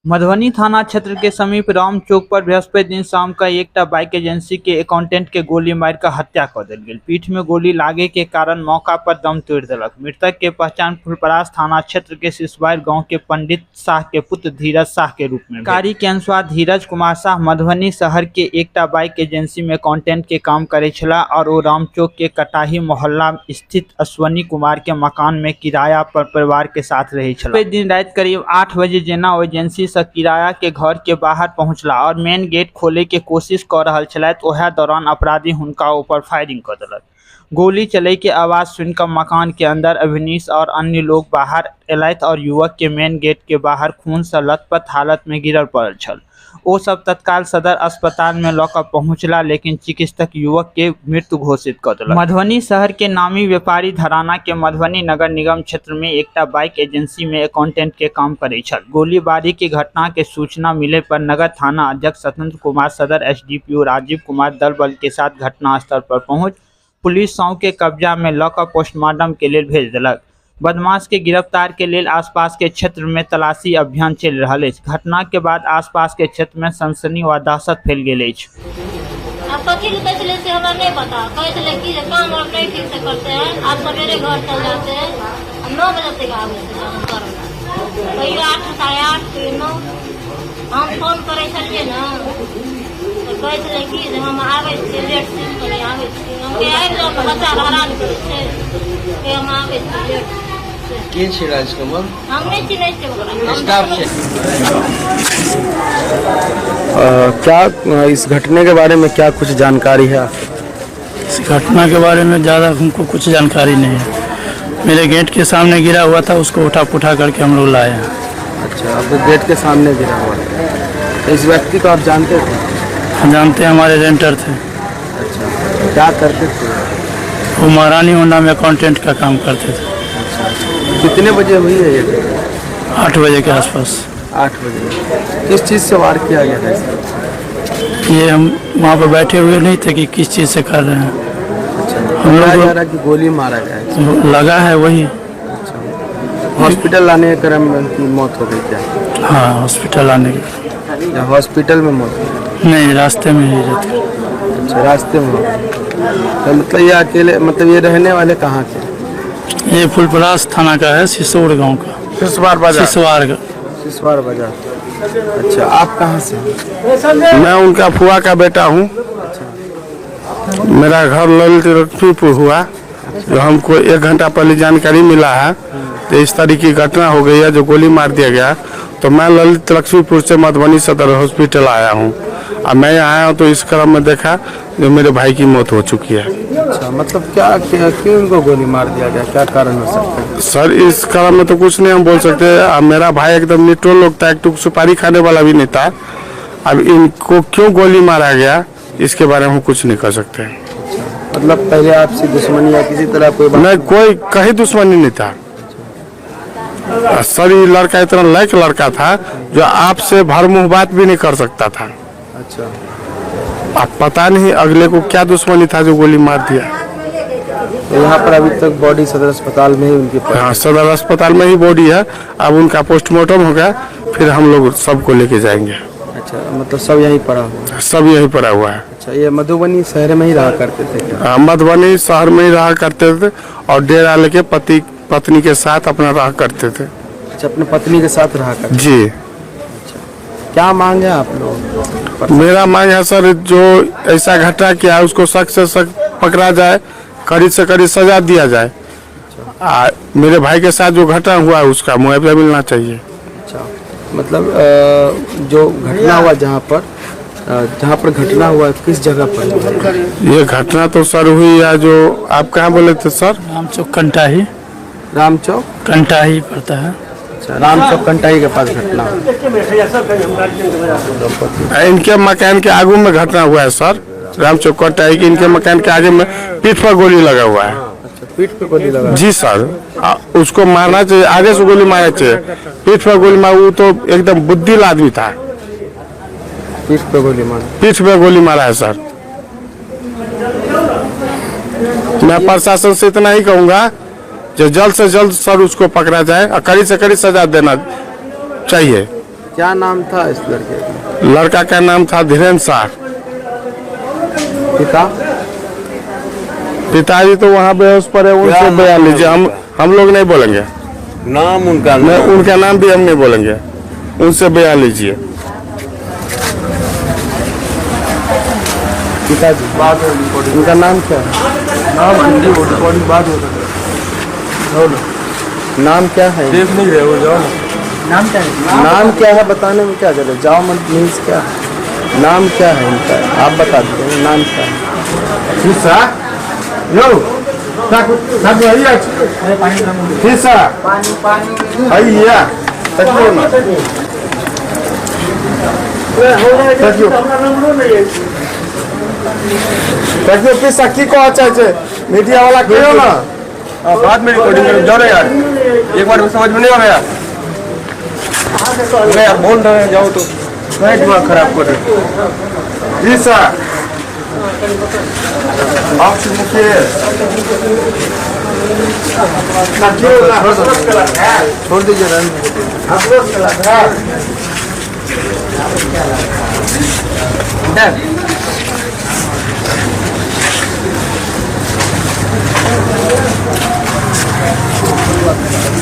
मधुबनी थाना क्षेत्र के समीप राम चौक पर बृहस्पति दिन शाम का एकटा बाइक एजेंसी के अकाउंटेंट के गोली मार कर हत्या कर देल गेल। पीठ में गोली लागे के कारण मौका पर दम तोड़ देलक। मृतक के पहचान फुलपरास थाना क्षेत्र के सिसवार गांव के पंडित शाह के पुत्र धीरज शाह के रूप में। जानकारी के अनुसार धीरज कुमार शाह मधुबनी शहर के एकटा बाइक एजेंसी में अकाउंटेंट के काम करे छला और वो राम चौक के कटाही मोहल्ला स्थित अश्वनी कुमार के मकान में किराया पर परिवार के साथ रहे छला। दिन रात करीब 8 बजे जेना एजेंसी से किराया के घर के बाहर पहुंचला और मेन गेट खोले के कोशिश कर रहा छल। ओहे दौरान अपराधी हुनका ऊपर फायरिंग कर दिलक। गोली चले के आवाज सुनकर मकान के अंदर अभिनीश और अन्य लोग बाहर एलैथ और युवक के मेन गेट के बाहर खून से लथपथ हालत में गिरल पड़ल छल। वो सब तत्काल सदर अस्पताल में लौकर पहुंचला, लेकिन चिकित्सक युवक के मृत्यु घोषित कर दिलक। मधुबनी शहर के नामी व्यापारी धराना के मधुबनी नगर निगम क्षेत्र में एकटा बाइक एजेंसी में अकाउंटेंट के काम करे छल। गोलीबारी की घटना के सूचना मिले पर नगर थाना अध्यक्ष स्वतंत्र कुमार, सदर एसडीपीओ राजीव कुमार दल बल के साथ घटनास्थल पर पहुंच पुलिस शव के कब्जा में लौकर पोस्टमार्टम के लिए भेज दिलक। बदमाश के गिरफ्तार के लिए आसपास के क्षेत्र में तलाशी अभियान चल रहा है। घटना के बाद आसपास के क्षेत्र में सनसनी व दहशत फैल गई है। आप कथी के कहते से हमरा नहीं पता, कहते ले कि काम और नहीं ठीक से करते हैं। आप सवेरे घर चल जाते हैं, हम 9 बजे तक आवे हम करना, कहियो 8 साढ़े 8 फिर 9 हम फोन करे छलिए ना तो कहते ले कि हम आवे छियै लेट से कहीं आवे छियै। हम के आबि जाओ बच्चा हैरान करे छे कि हम आवे छियै लेट के छियै राजकमल? हम नहीं चिन्है छियै ओकरा स्टाफ छै। क्या इस घटने के बारे में क्या कुछ जानकारी है? इस घटना के बारे में ज़्यादा हमको कुछ जानकारी नहीं है। मेरे गेट के सामने गिरा हुआ था, उसको उठा पुठा करके हम लोग लाए हैं। अच्छा, आपके गेट के सामने गिरा हुआ है। तो इस व्यक्ति को आप जानते थे? हम जानते हैं, हमारे रेंटर थे। अच्छा, क्या करते थे? वो महारानी होंडा में अकाउंटेंट का काम करते थे। कितने बजे हुई है ये? 8 बजे के आसपास। 8 बजे। किस चीज़ से वार किया गया था? ये हम वहाँ पर बैठे हुए नहीं थे कि किस चीज़ से कर रहे हैं। हम लोग जा रहा कि गोली मारा गया है? लगा है वही। हॉस्पिटल लाने के क्रम में उनकी मौत हो गई क्या? हाँ, हॉस्पिटल आने के। हॉस्पिटल में मौत हुई? नहीं, रास्ते में ही रहते। अच्छा, रास्ते में। तो मतलब ये अकेले, मतलब ये रहने वाले कहाँ के? ये फुलपरास थाना का है, सिसोड़ गांव का। सिसवार बाजार? सिसवार का। सिसवार बाजार। अच्छा, आप कहाँ से? मैं उनका फुआ का बेटा हूँ। मेरा घर ललित लक्ष्मीपुर हुआ। जो हमको 1 घंटा पहले जानकारी मिला है तो इस तरीके की घटना हो गई है, जो गोली मार दिया गया। तो मैं ललित लक्ष्मीपुर से मधुबनी सदर हॉस्पिटल आया हूँ। अब मैं यहाँ आया हूँ तो इस क्रम में देखा जो मेरे भाई की मौत हो चुकी है। अच्छा, मतलब क्यों उनको गोली मार दिया गया, क्या कारण हो सकता है? सर, इस क्रम में तो कुछ नहीं हम बोल सकते। अब मेरा भाई एकदम न्यूट्रल लोग था, एक टुक सुपारी खाने वाला भी नहीं था। अब इनको क्यों गोली मारा गया इसके बारे में हम कुछ नहीं कर सकते। मतलब पहले आपसे दुश्मनी या किसी तरह कोई बात? नहीं, कोई कहीं दुश्मनी नहीं था सर। ये लड़का इतना लायक लड़का था जो आपसे भर मुँह बात भी नहीं कर सकता था। अच्छा, अब पता नहीं अगले को क्या दुश्मनी था जो गोली मार दिया। तो यहाँ पर अभी तक बॉडी सदर अस्पताल में ही उनकी? हाँ, सदर अस्पताल में ही बॉडी है। अब उनका पोस्टमार्टम होगा, फिर हम लोग सबको लेके जाएंगे। अच्छा, मतलब सब यहीं पड़ा हुआ है? सब यहीं पड़ा हुआ है। अच्छा, ये मधुबनी शहर में ही रहा करते थे क्या? मधुबनी शहर में ही रहा करते थे और डेरा लेके पति पत्नी के साथ अपना रहा करते थे। अच्छा, अपने पत्नी के साथ रहा करते? जी। क्या मांग है आप लोग? मेरा मांग है सर, जो ऐसा घटना किया है उसको सख्त से सख्त पकड़ा जाए, कड़ी से कड़ी सजा दिया जाए। मेरे भाई के साथ जो घटना हुआ है उसका मुआवजा मिलना चाहिए। अच्छा, मतलब जो घटना हुआ जहाँ पर घटना हुआ किस जगह पर? ये घटना तो सर हुई है, जो आप कहाँ बोले थे सर? राम चौक कंटाही। राम चौक कंटाही पड़ता है। अच्छा, राम चौक कंटाही के पास घटना? इनके मकान के आगू में घटना हुआ है सर। राम चौक कंटाही के इनके मकान के आगे में पीठ पर गोली लगा हुआ है। अच्छा, पीठ पे गोली लगा? जी सर, उसको मारना चाहिए, आगे से गोली मारना चाहिए। पीठ पर गोली मारा, वो तो एकदम बुद्धिल आदमी था। पीठ पे गोली मारा? पीठ पे गोली मारा है सर। मैं प्रशासन से इतना ही कहूँगा जो जल्द से जल्द सर उसको पकड़ा जाए और कड़ी से कड़ी सजा देना चाहिए। क्या नाम था इस लड़के का? लड़का का नाम था धीरेन्द्र शाह। पिता? पिताजी तो वहाँ बेहोश पड़े, उनसे बयान लीजिए। हम लोग नहीं बोलेंगे नाम उनका उनका नाम भी हम नहीं बोलेंगे, उनसे बयान लीजिए। पिताजी बात हो, उनका नाम क्या है? नाम रिकॉर्डिंग बात हो, नाम क्या है? देख नहीं रहे हो, जाओ नाम क्या है? नाम क्या है बताने में क्या जरूरत? जाओ मत, मीन्स क्या है? नाम क्या है इनका? आप बता दीजिए नाम क्या है? मीडिया वाला क्यों ना बाद में रिकॉर्डिंग जाओ ना यार, एक बार में समझ में नहीं आ रहा यार, बोल रहे हैं जाओ तो दिमाग खराब कर रहे। जी सर, आपसे मुकेश छोड़ दीजिए। है